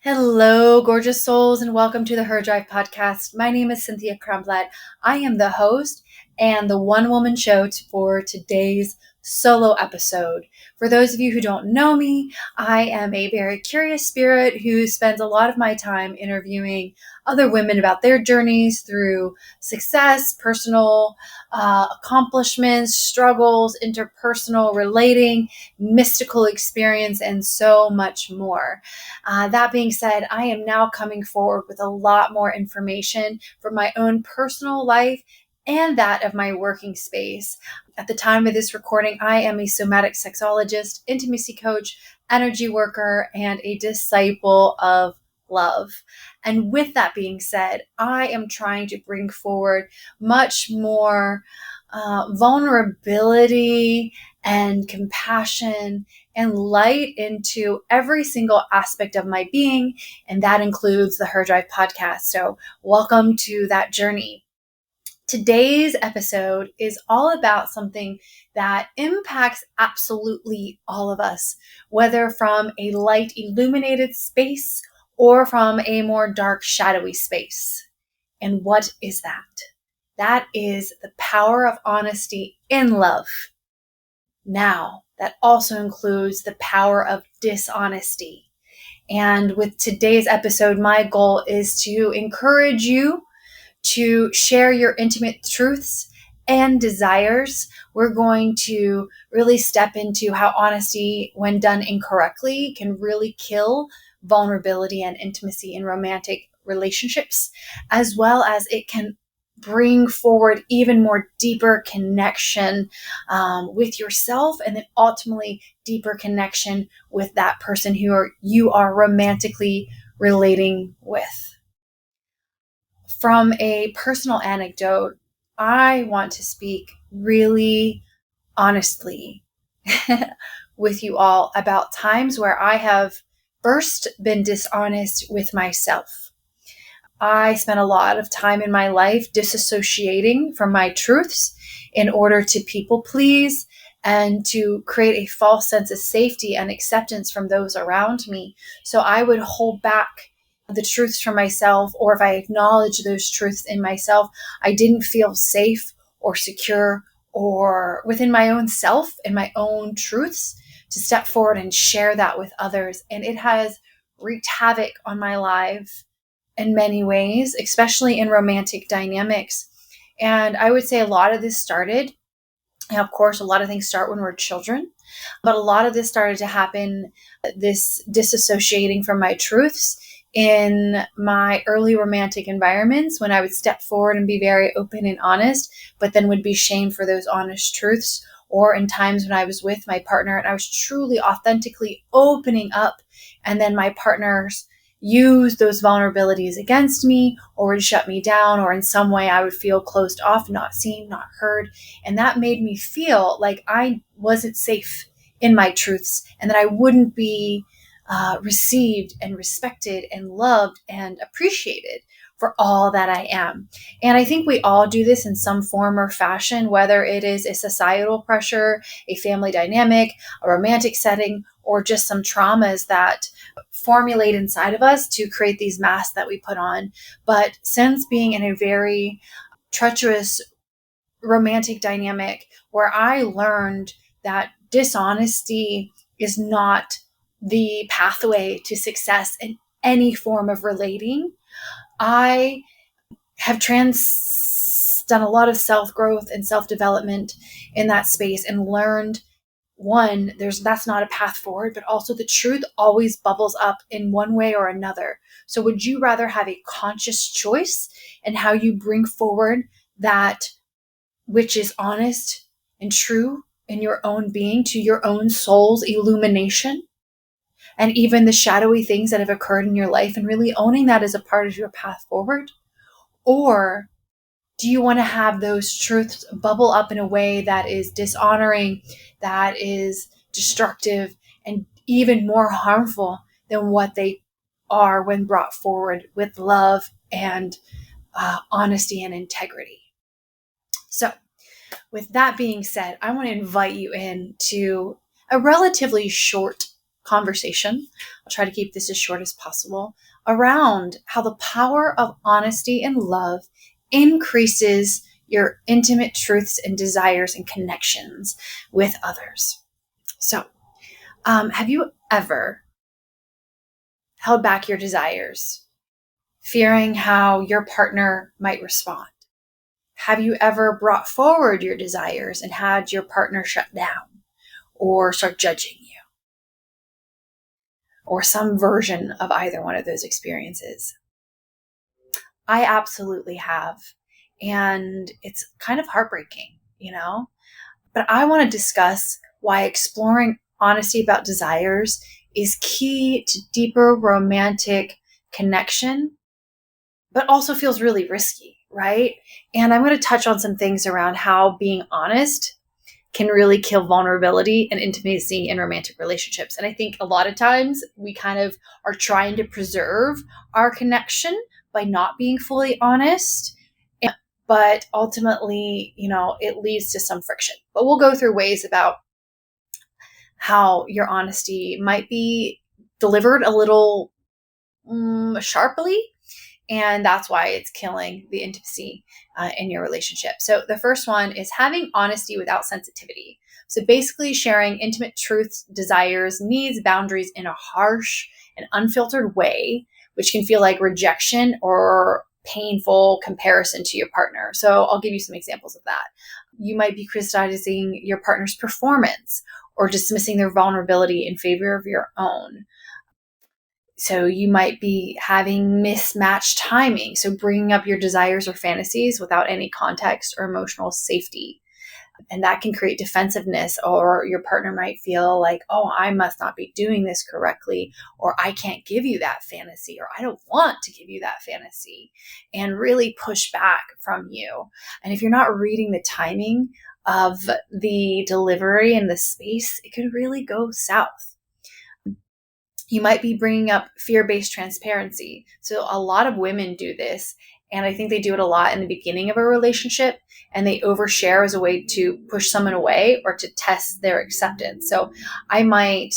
Hello, gorgeous souls, and welcome to the Her Drive podcast. My name is Cynthia Cramblett. I am the host and the one-woman show for today's solo episode. For those of you who don't know me, I am a very curious spirit who spends a lot of my time interviewing other women about their journeys through success, personal accomplishments, struggles, interpersonal relating, mystical experience, and so much more. That being said, I am now coming forward with a lot more information from my own personal life and that of my working space. At the time of this recording, I am a somatic sexologist, intimacy coach, energy worker, and a disciple of love. And with that being said, I am trying to bring forward much more vulnerability and compassion and light into every single aspect of my being, and that includes the Her Drive podcast. So welcome to that journey. Today's episode is all about something that impacts absolutely all of us, whether from a light illuminated space or from a more dark shadowy space. And what is that? That is the power of honesty in love. Now, that also includes the power of dishonesty. And with today's episode, my goal is to encourage you to share your intimate truths and desires. We're going to really step into how honesty, when done incorrectly, can really kill vulnerability and intimacy in romantic relationships, as well as it can bring forward even more deeper connection with yourself, and then ultimately deeper connection with that person who you are romantically relating with. From a personal anecdote, I want to speak really honestly with you all about times where I have first been dishonest with myself. I spent a lot of time in my life disassociating from my truths in order to people please and to create a false sense of safety and acceptance from those around me. So I would hold back the truths from myself, or if I acknowledge those truths in myself, I didn't feel safe or secure or within my own self and my own truths to step forward and share that with others. And it has wreaked havoc on my life in many ways, especially in romantic dynamics. And I would say a lot of this started, and of course, a lot of things start when we're children, but a lot of this started to happen, this disassociating from my truths, in my early romantic environments when I would step forward and be very open and honest, but then would be shamed for those honest truths, or in times when I was with my partner and I was truly authentically opening up, and then my partners use those vulnerabilities against me or would shut me down, or in some way I would feel closed off, not seen, not heard. And that made me feel like I wasn't safe in my truths and that I wouldn't be received and respected and loved and appreciated for all that I am. And I think we all do this in some form or fashion, whether it is a societal pressure, a family dynamic, a romantic setting, or just some traumas that formulate inside of us to create these masks that we put on. But since being in a very treacherous romantic dynamic where I learned that dishonesty is not the pathway to success in any form of relating, I have done a lot of self-growth and self-development in that space and learned, one, that's not a path forward, but also the truth always bubbles up in one way or another. So would you rather have a conscious choice in how you bring forward that which is honest and true in your own being to your own soul's illumination? And even the shadowy things that have occurred in your life, and really owning that as a part of your path forward? Or do you want to have those truths bubble up in a way that is dishonoring, that is destructive, and even more harmful than what they are when brought forward with love and honesty and integrity? So with that being said, I want to invite you into a relatively short conversation. I'll try to keep this as short as possible, around how the power of honesty and love increases your intimate truths and desires and connections with others. So, have you ever held back your desires, fearing how your partner might respond? Have you ever brought forward your desires and had your partner shut down or start judging you? Or some version of either one of those experiences? I absolutely have. And it's kind of heartbreaking, But I want to discuss why exploring honesty about desires is key to deeper romantic connection, but also feels really risky, right? And I'm going to touch on some things around how being honest can really kill vulnerability and intimacy in romantic relationships. And I think a lot of times we kind of are trying to preserve our connection by not being fully honest. But ultimately, it leads to some friction. But we'll go through ways about how your honesty might be delivered a little sharply. And that's why it's killing the intimacy in your relationship. So the first one is having honesty without sensitivity. So basically sharing intimate truths, desires, needs, boundaries in a harsh and unfiltered way, which can feel like rejection or painful comparison to your partner. So I'll give you some examples of that. You might be criticizing your partner's performance or dismissing their vulnerability in favor of your own. So you might be having mismatched timing. So bringing up your desires or fantasies without any context or emotional safety. And that can create defensiveness, or your partner might feel like, oh, I must not be doing this correctly, or I can't give you that fantasy, or I don't want to give you that fantasy, and really push back from you. And if you're not reading the timing of the delivery and the space, it could really go south. You might be bringing up fear-based transparency. So a lot of women do this, and I think they do it a lot in the beginning of a relationship, and they overshare as a way to push someone away or to test their acceptance. So I might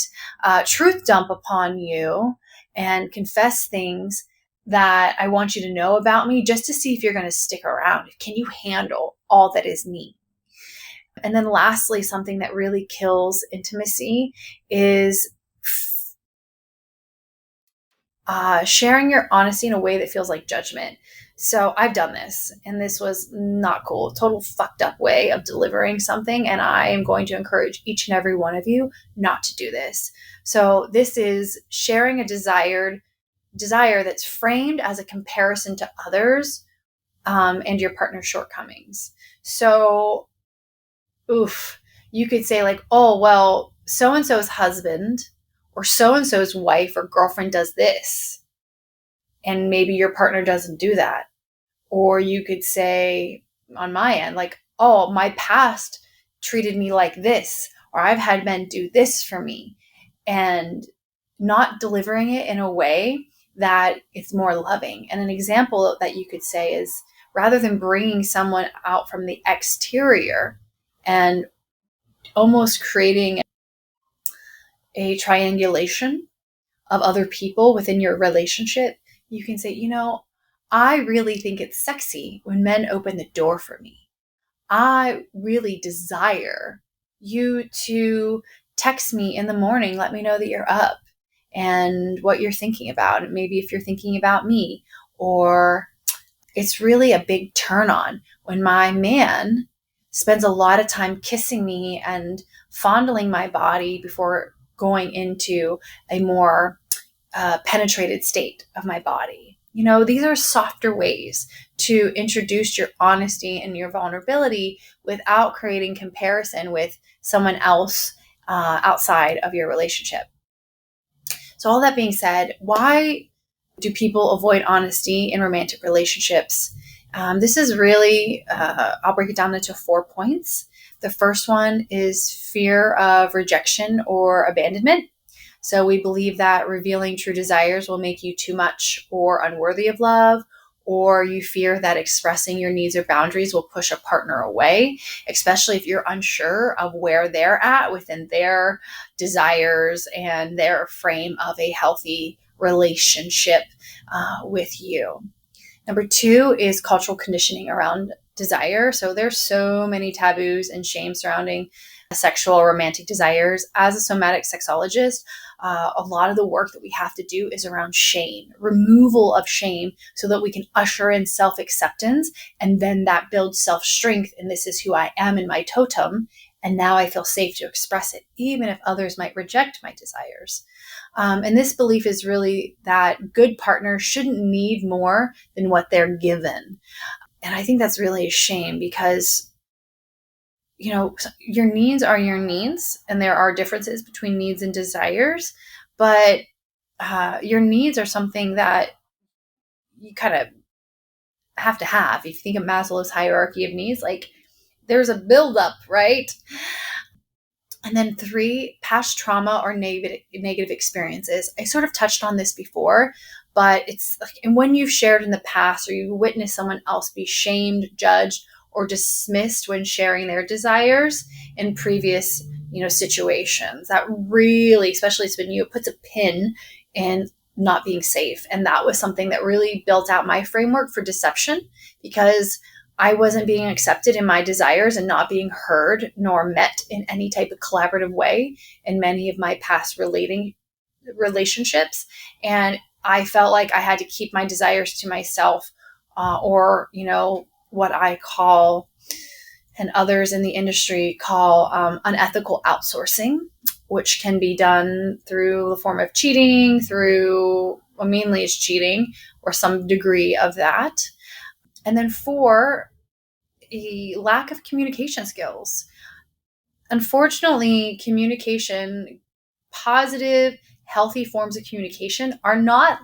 truth dump upon you and confess things that I want you to know about me just to see if you're going to stick around. Can you handle all that is me? And then lastly, something that really kills intimacy is sharing your honesty in a way that feels like judgment. So I've done this, and this was not cool. Total fucked up way of delivering something. And I am going to encourage each and every one of you not to do this. So this is sharing a desire that's framed as a comparison to others and your partner's shortcomings. So, you could say like, oh, well, so-and-so's husband or so-and-so's wife or girlfriend does this, and maybe your partner doesn't do that. Or you could say on my end, like, oh, my past treated me like this, or I've had men do this for me, and not delivering it in a way that it's more loving. And an example that you could say is, rather than bringing someone out from the exterior and almost creating a triangulation of other people within your relationship, you can say, I really think it's sexy when men open the door for me. I really desire you to text me in the morning, let me know that you're up and what you're thinking about. And maybe if you're thinking about me, or it's really a big turn on when my man spends a lot of time kissing me and fondling my body before going into a more penetrated state of my body. These are softer ways to introduce your honesty and your vulnerability without creating comparison with someone else outside of your relationship. So all that being said, why do people avoid honesty in romantic relationships? This is really, I'll break it down into 4 points. The first one is fear of rejection or abandonment. So we believe that revealing true desires will make you too much or unworthy of love, or you fear that expressing your needs or boundaries will push a partner away, especially if you're unsure of where they're at within their desires and their frame of a healthy relationship with you. Number 2 is cultural conditioning around desire. So there's so many taboos and shame surrounding sexual or romantic desires. As a somatic sexologist, a lot of the work that we have to do is around shame, removal of shame, so that we can usher in self-acceptance, and then that builds self-strength. And this is who I am in my totem. And now I feel safe to express it, even if others might reject my desires. And this belief is really that good partners shouldn't need more than what they're given. And I think that's really a shame because, your needs are your needs, and there are differences between needs and desires, but your needs are something that you kind of have to have. If you think of Maslow's hierarchy of needs, like there's a buildup, right? And then 3, past trauma or negative experiences. I sort of touched on this before, but it's like, and when you've shared in the past or you witnessed someone else be shamed, judged, or dismissed when sharing their desires in previous, situations, that really, especially it's when you, it puts a pin in not being safe. And that was something that really built out my framework for deception, because I wasn't being accepted in my desires and not being heard nor met in any type of collaborative way in many of my past relationships. And I felt like I had to keep my desires to myself, or, what I call, and others in the industry call, unethical outsourcing, which can be done through the form of cheating, mainly it's cheating or some degree of that. And then 4, a lack of communication skills. Unfortunately, positive, healthy forms of communication are not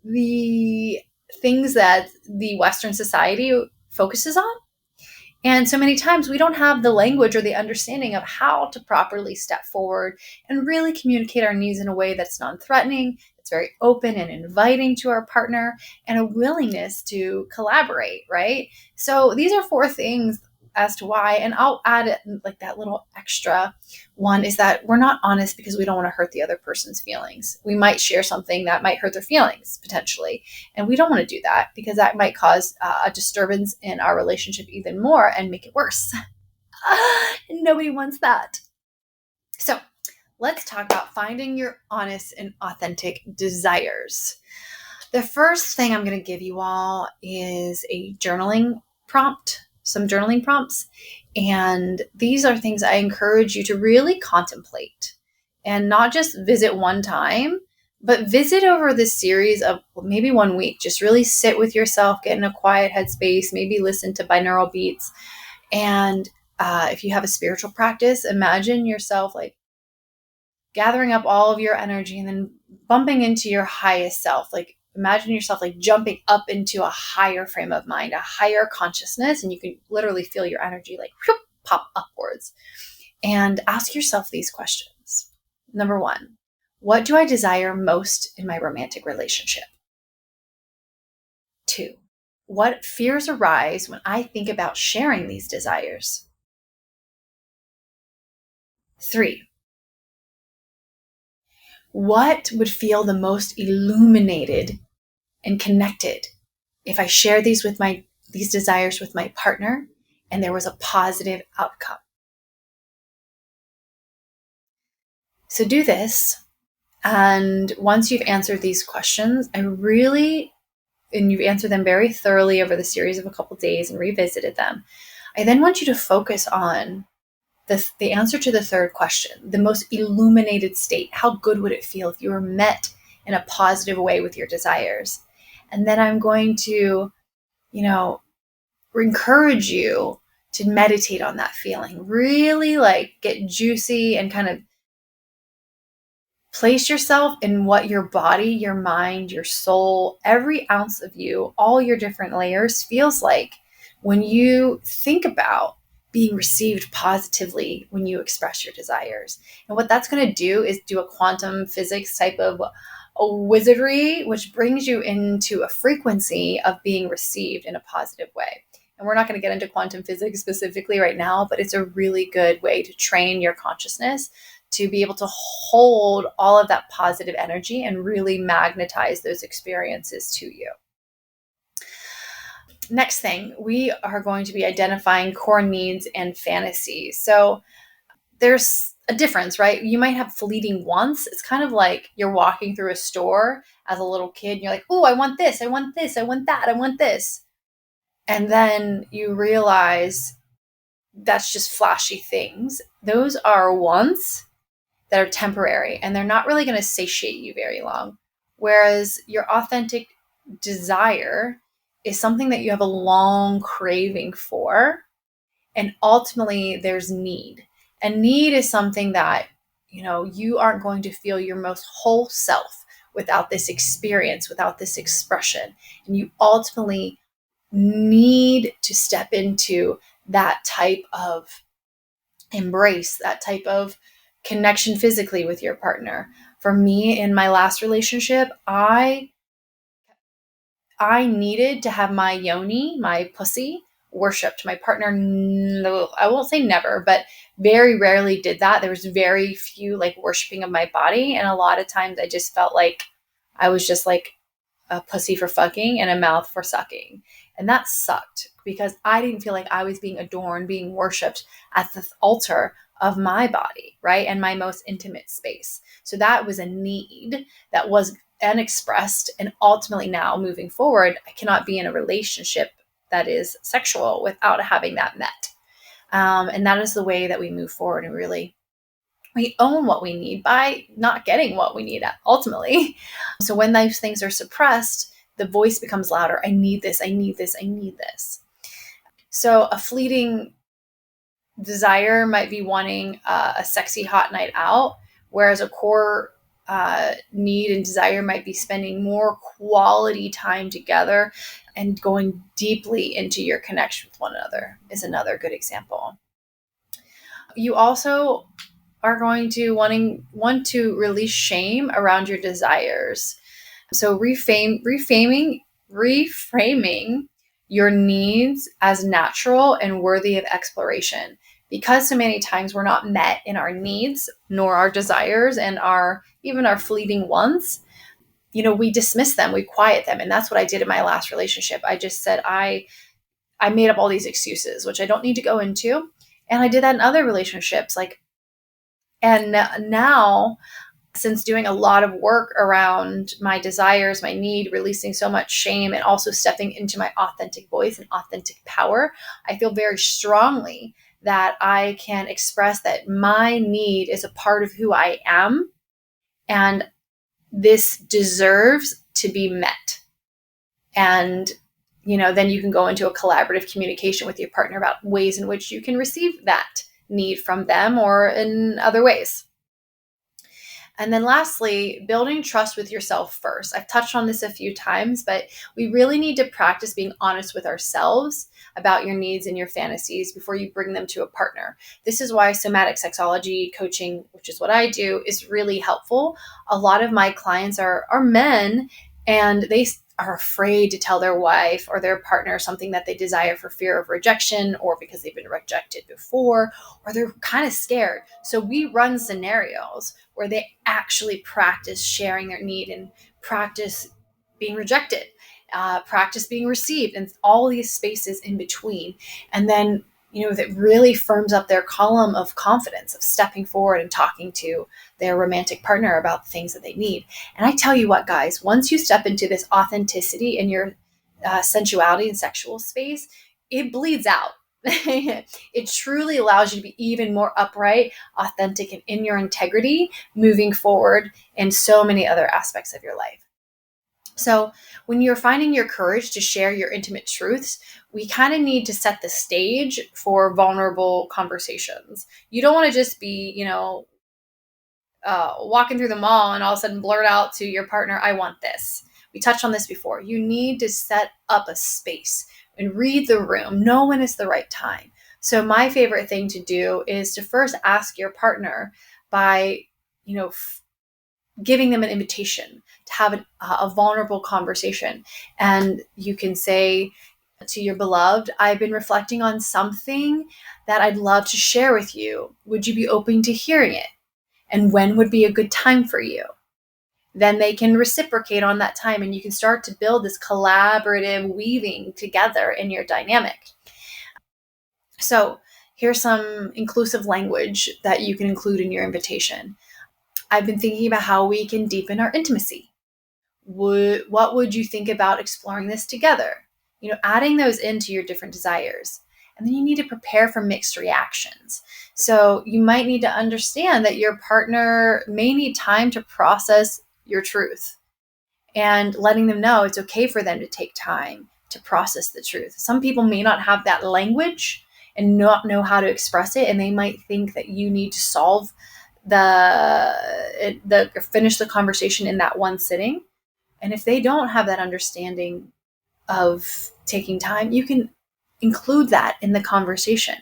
the things that the Western society focuses on. And so many times we don't have the language or the understanding of how to properly step forward and really communicate our needs in a way that's non-threatening, it's very open and inviting to our partner, and a willingness to collaborate, right? So these are 4 things as to why, and I'll add it like that little extra one, is that we're not honest because we don't want to hurt the other person's feelings. We might share something that might hurt their feelings potentially, and we don't want to do that because that might cause a disturbance in our relationship even more and make it worse. And nobody wants that. So let's talk about finding your honest and authentic desires. The first thing I'm going to give you all is a journaling prompt. Some journaling prompts. And these are things I encourage you to really contemplate and not just visit one time, but visit over this series of maybe 1 week. Just really sit with yourself, get in a quiet headspace, maybe listen to binaural beats. And if you have a spiritual practice, imagine yourself like gathering up all of your energy and then bumping into your highest self. Like imagine yourself like jumping up into a higher frame of mind, a higher consciousness, and you can literally feel your energy like whoop, pop upwards. And ask yourself these questions. Number 1, what do I desire most in my romantic relationship? 2, what fears arise when I think about sharing these desires? 3, what would feel the most illuminated and connected if I share these desires with my partner and there was a positive outcome? So do this. And once you've answered these questions, and you've answered them very thoroughly over the series of a couple days and revisited them, I then want you to focus on the answer to the third question, the most illuminated state. How good would it feel if you were met in a positive way with your desires? And then I'm going to, encourage you to meditate on that feeling. Really like get juicy and kind of place yourself in what your body, your mind, your soul, every ounce of you, all your different layers feels like when you think about being received positively when you express your desires. And what that's going to do is do a quantum physics type of a wizardry, which brings you into a frequency of being received in a positive way. And we're not going to get into quantum physics specifically right now, but it's a really good way to train your consciousness to be able to hold all of that positive energy and really magnetize those experiences to you. Next thing, we are going to be identifying core needs and fantasies. So there's a difference, right? You might have fleeting wants. It's kind of like you're walking through a store as a little kid and you're like, oh, I want this, I want this, I want that, I want this. And then you realize that's just flashy things. Those are wants that are temporary and they're not really going to satiate you very long. Whereas your authentic desire is something that you have a long craving for. And ultimately there's need. And need is something that, you aren't going to feel your most whole self without this experience, without this expression. And you ultimately need to step into that type of embrace, that type of connection physically with your partner. For me, in my last relationship, I needed to have my yoni, my pussy, worshipped. My partner, no, I won't say never, but very rarely did that. There was very few worshiping of my body. And a lot of times I just felt like I was just like a pussy for fucking and a mouth for sucking. And that sucked because I didn't feel like I was being adorned, being worshipped at the altar of my body, right? And my most intimate space. So that was a need that was unexpressed. And ultimately now moving forward, I cannot be in a relationship that is sexual without having that met. And that is the way that we move forward and really we own what we need by not getting what we need ultimately. So when those things are suppressed, the voice becomes louder. I need this, I need this, I need this. So a fleeting desire might be wanting a sexy hot night out, whereas a core need and desire might be spending more quality time together and going deeply into your connection with one another is another good example. You also are going to want to release shame around your desires. So reframing your needs as natural and worthy of exploration. Because so many times we're not met in our needs, nor our desires and even our fleeting wants, we dismiss them, we quiet them. And that's what I did in my last relationship. I just said, I made up all these excuses, which I don't need to go into. And I did that in other relationships. And now, since doing a lot of work around my desires, my need, releasing so much shame, and also stepping into my authentic voice and authentic power, I feel very strongly that I can express that my need is a part of who I am. And this deserves to be met. And, then you can go into a collaborative communication with your partner about ways in which you can receive that need from them or in other ways. And then lastly, building trust with yourself first. I've touched on this a few times, but we really need to practice being honest with ourselves about your needs and your fantasies before you bring them to a partner. This is why somatic sexology coaching, which is what I do, is really helpful. A lot of my clients are men, and they are afraid to tell their wife or their partner something that they desire for fear of rejection or because they've been rejected before, or they're kind of scared. So we run scenarios where they actually practice sharing their need and practice being rejected, practice being received, and all these spaces in between. And then, that really firms up their column of confidence of stepping forward and talking to their romantic partner about the things that they need. And I tell you what, guys, once you step into this authenticity in your sensuality and sexual space, it bleeds out. It truly allows you to be even more upright, authentic, and in your integrity moving forward in so many other aspects of your life. So when you're finding your courage to share your intimate truths, we kind of need to set the stage for vulnerable conversations. You don't want to just be, walking through the mall and all of a sudden blurt out to your partner, I want this. We touched on this before. You need to set up a space and read the room, know when it's the right time. So my favorite thing to do is to first ask your partner by, giving them an invitation to have a vulnerable conversation. And you can say to your beloved, I've been reflecting on something that I'd love to share with you. Would you be open to hearing it? and when would be a good time for you. Then they can reciprocate on that time, and you can start to build this collaborative weaving together in your dynamic. So here's some inclusive language that you can include in your invitation. I've been thinking about how we can deepen our intimacy. What would you think about exploring this together? Adding those into your different desires. And then you need to prepare for mixed reactions. So you might need to understand that your partner may need time to process your truth, and letting them know it's okay for them to take time to process the truth. Some people may not have that language and not know how to express it, and they might think that you need to solve finish the conversation in that one sitting. And if they don't have that understanding of taking time, you can include that in the conversation.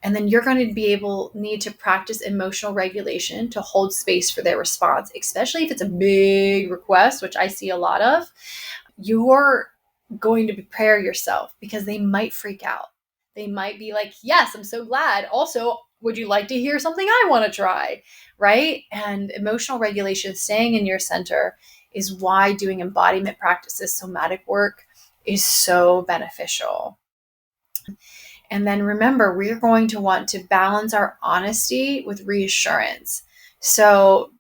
And then you're going to need to practice emotional regulation to hold space for their response, especially if it's a big request, which I see a lot of. You're going to prepare yourself because they might freak out. They might be like, yes, I'm so glad. Also, would you like to hear something I want to try? Right? And emotional regulation, staying in your center, is why doing embodiment practices, somatic work, is so beneficial. And then remember, we're going to want to balance our honesty with reassurance. So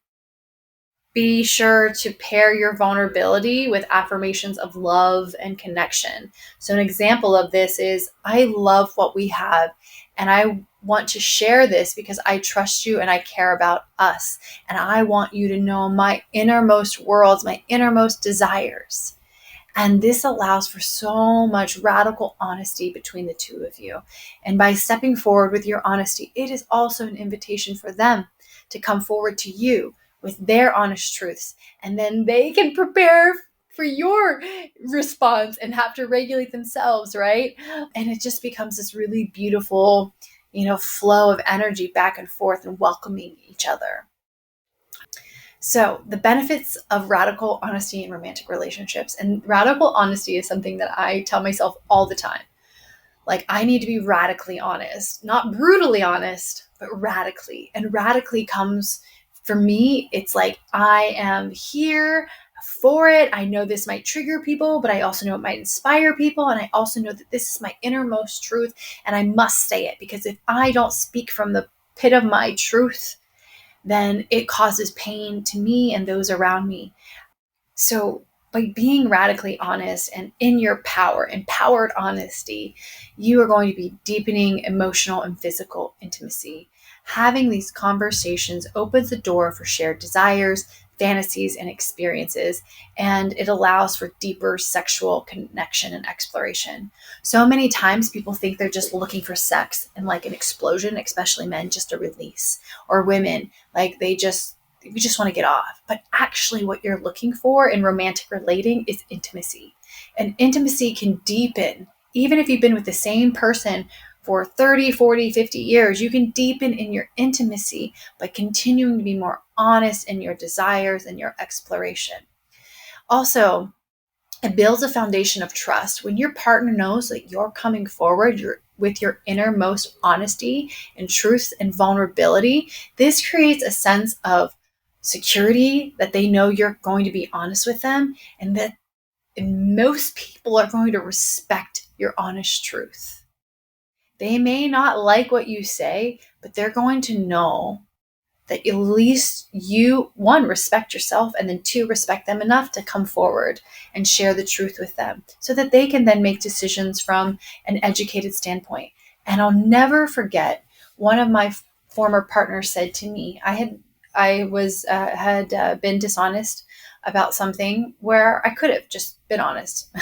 be sure to pair your vulnerability with affirmations of love and connection. So an example of this is, I love what we have, and I want to share this because I trust you and I care about us. And I want you to know my innermost worlds, my innermost desires. And this allows for so much radical honesty between the two of you. And by stepping forward with your honesty, it is also an invitation for them to come forward to you with their honest truths. And then they can prepare for your response and have to regulate themselves, right? And it just becomes this really beautiful, flow of energy back and forth and welcoming each other. So the benefits of radical honesty in romantic relationships. And radical honesty is something that I tell myself all the time. Like, I need to be radically honest, not brutally honest, but radically. And radically comes, for me, it's like, I am here for it. I know this might trigger people, but I also know it might inspire people. And I also know that this is my innermost truth, and I must say it, because if I don't speak from the pit of my truth, then it causes pain to me and those around me. So by being radically honest and in your power, empowered honesty, you are going to be deepening emotional and physical intimacy. Having these conversations opens the door for shared desires, fantasies, and experiences, and it allows for deeper sexual connection and exploration. So many times people think they're just looking for sex and like an explosion, especially men, just a release, or women, like we just want to get off. But actually what you're looking for in romantic relating is intimacy. And intimacy can deepen. Even if you've been with the same person for 30, 40, 50 years, you can deepen in your intimacy by continuing to be more honest in your desires and your exploration. Also, it builds a foundation of trust. When your partner knows that you're coming forward, with your innermost honesty and truth and vulnerability, this creates a sense of security, that they know you're going to be honest with them, and that most people are going to respect your honest truth. They may not like what you say, but they're going to know that at least you, one, respect yourself, and then two, respect them enough to come forward and share the truth with them so that they can then make decisions from an educated standpoint. And I'll never forget, one of my former partners said to me, I had been dishonest about something where I could have just been honest.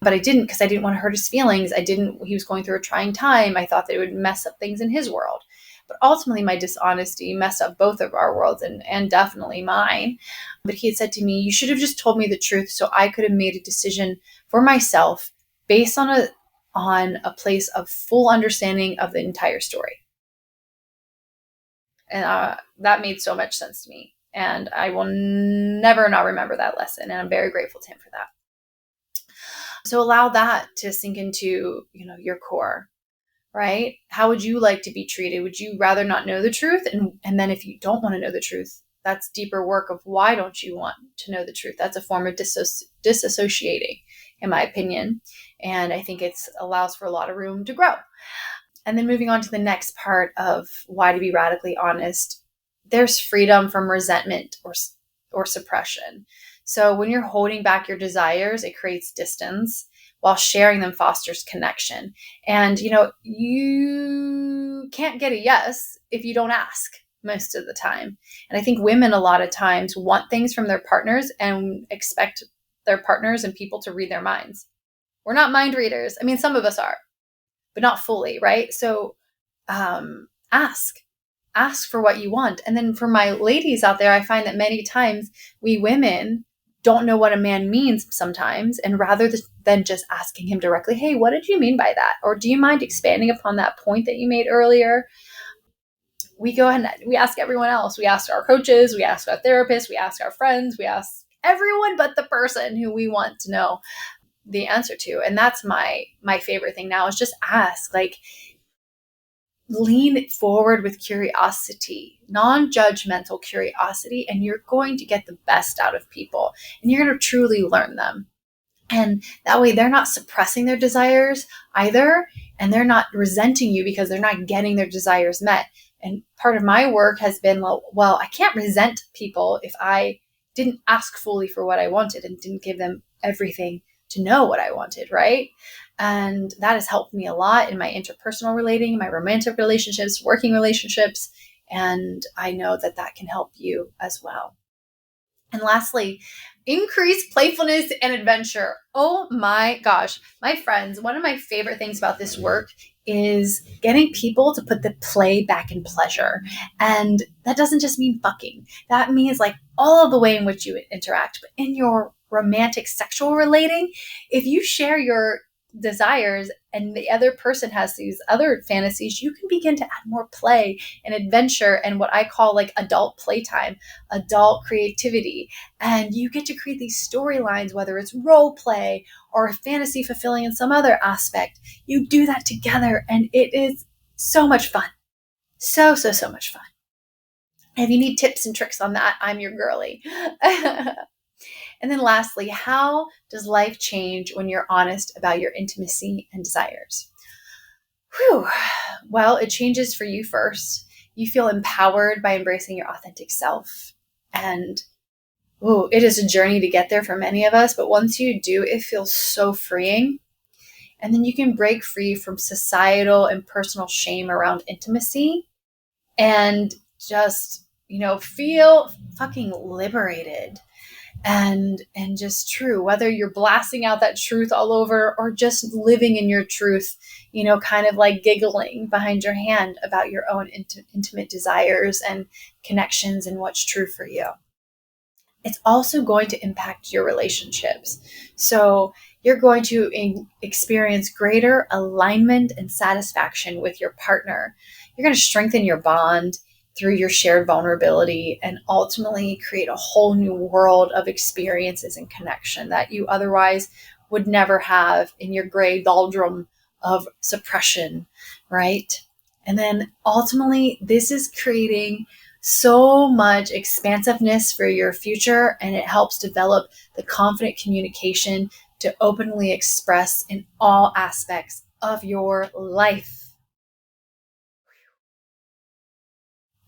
But I didn't, because I didn't want to hurt his feelings. He was going through a trying time. I thought that it would mess up things in his world. But ultimately, my dishonesty messed up both of our worlds, and definitely mine. But he had said to me, you should have just told me the truth so I could have made a decision for myself based on a place of full understanding of the entire story. And that made so much sense to me. And I will never not remember that lesson. And I'm very grateful to him for that. So allow that to sink into, your core. right? How would you like to be treated? Would you rather not know the truth? And then if you don't want to know the truth, that's deeper work of why don't you want to know the truth? That's a form of disassociating, in my opinion. And I think it allows for a lot of room to grow. And then moving on to the next part of why to be radically honest, there's freedom from resentment or suppression. So when you're holding back your desires, it creates distance, while sharing them fosters connection. And, you can't get a yes if you don't ask most of the time. And I think women a lot of times want things from their partners and expect their partners and people to read their minds. We're not mind readers. I mean, some of us are, but not fully, right? So ask for what you want. And then for my ladies out there, I find that many times we women don't know what a man means sometimes. And rather than just asking him directly, hey, what did you mean by that? Or do you mind expanding upon that point that you made earlier? We go ahead and we ask everyone else. We ask our coaches, we ask our therapists, we ask our friends, we ask everyone but the person who we want to know the answer to. And that's my favorite thing now is just ask, like, lean forward with curiosity, non-judgmental curiosity, and you're going to get the best out of people and you're going to truly learn them. And that way they're not suppressing their desires either, and they're not resenting you because they're not getting their desires met. And part of my work has been, well, I can't resent people if I didn't ask fully for what I wanted and didn't give them everything to know what I wanted, right? And that has helped me a lot in my interpersonal relating, my romantic relationships, working relationships. And I know that that can help you as well. And lastly, increase playfulness and adventure. Oh my gosh, my friends, one of my favorite things about this work is getting people to put the play back in pleasure. And that doesn't just mean fucking. That means like all of the way in which you interact. But in your romantic sexual relating, if you share your desires and the other person has these other fantasies, you can begin to add more play and adventure and what I call like adult playtime, adult creativity. And you get to create these storylines, whether it's role play or fantasy fulfilling in some other aspect. You do that together and it is so much fun. So much fun. If you need tips and tricks on that, I'm your girly. And then lastly, how does life change when you're honest about your intimacy and desires? Whew. Well, it changes for you first. You feel empowered by embracing your authentic self. And it is a journey to get there for many of us. But once you do, it feels so freeing. And then you can break free from societal and personal shame around intimacy and just, feel fucking liberated. And just true, whether you're blasting out that truth all over or just living in your truth, kind of like giggling behind your hand about your own intimate desires and connections and what's true for you. It's also going to impact your relationships. So you're going to experience greater alignment and satisfaction with your partner. You're going to strengthen your bond through your shared vulnerability and ultimately create a whole new world of experiences and connection that you otherwise would never have in your gray doldrum of suppression, right? And then ultimately, this is creating so much expansiveness for your future, and it helps develop the confident communication to openly express in all aspects of your life.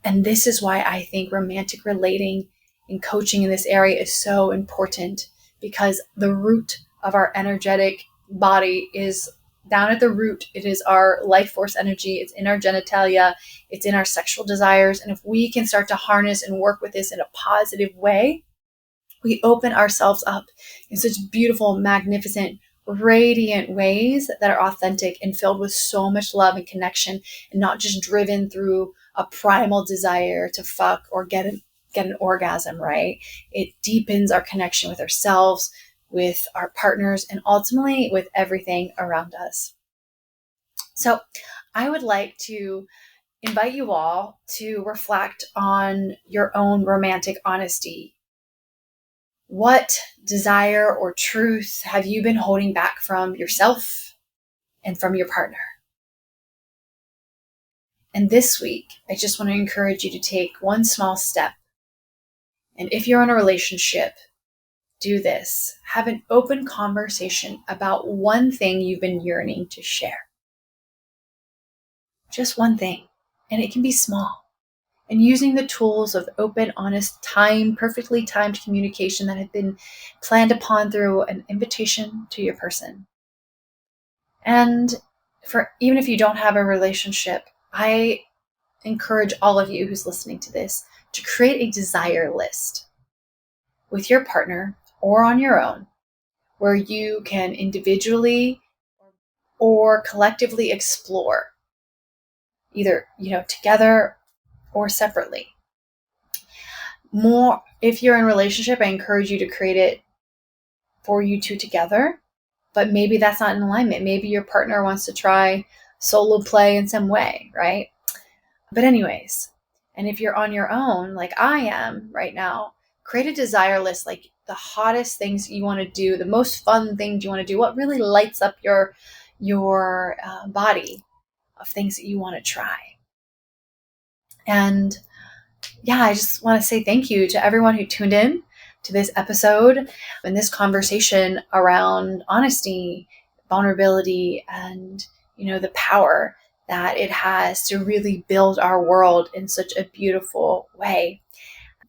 And this is why I think romantic relating and coaching in this area is so important, because the root of our energetic body is down at the root. It is our life force energy. It's in our genitalia. It's in our sexual desires. And if we can start to harness and work with this in a positive way, we open ourselves up in such beautiful, magnificent, radiant ways that are authentic and filled with so much love and connection, and not just driven through a primal desire to fuck or get an orgasm, right? It deepens our connection with ourselves, with our partners, and ultimately with everything around us. So I would like to invite you all to reflect on your own romantic honesty. What desire or truth have you been holding back from yourself and from your partner? And this week, I just want to encourage you to take one small step. And if you're in a relationship, do this. Have an open conversation about one thing you've been yearning to share. Just one thing. And it can be small. And using the tools of open, honest, perfectly timed communication that have been planned upon through an invitation to your person. And even if you don't have a relationship, I encourage all of you who's listening to this to create a desire list with your partner or on your own, where you can individually or collectively explore, either, together or separately. More, if you're in a relationship, I encourage you to create it for you two together, but maybe that's not in alignment. Maybe your partner wants to try solo play in some way, right? But anyways, and if you're on your own, like I am right now, create a desire list, like the hottest things you want to do, the most fun things you want to do, what really lights up your body of things that you want to try. And yeah, I just want to say thank you to everyone who tuned in to this episode and this conversation around honesty, vulnerability, and, the power that it has to really build our world in such a beautiful way.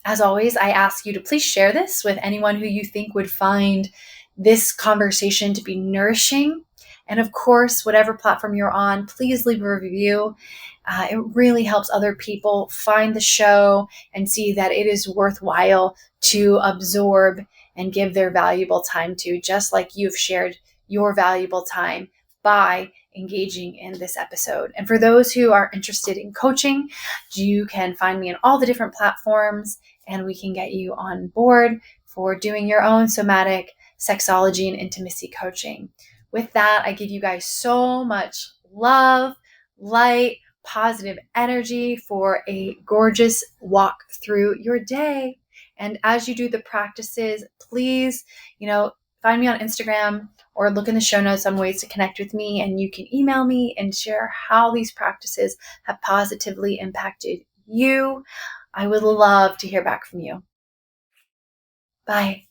As always, I ask you to please share this with anyone who you think would find this conversation to be nourishing. And of course, whatever platform you're on, please leave a review. It really helps other people find the show and see that it is worthwhile to absorb and give their valuable time to, just like you've shared your valuable time by engaging in this episode. And for those who are interested in coaching, you can find me on all the different platforms, and we can get you on board for doing your own somatic sexology and intimacy coaching. With that, I give you guys so much love, light, positive energy for a gorgeous walk through your day. And as you do the practices, please, find me on Instagram or look in the show notes on ways to connect with me, and you can email me and share how these practices have positively impacted you. I would love to hear back from you. Bye.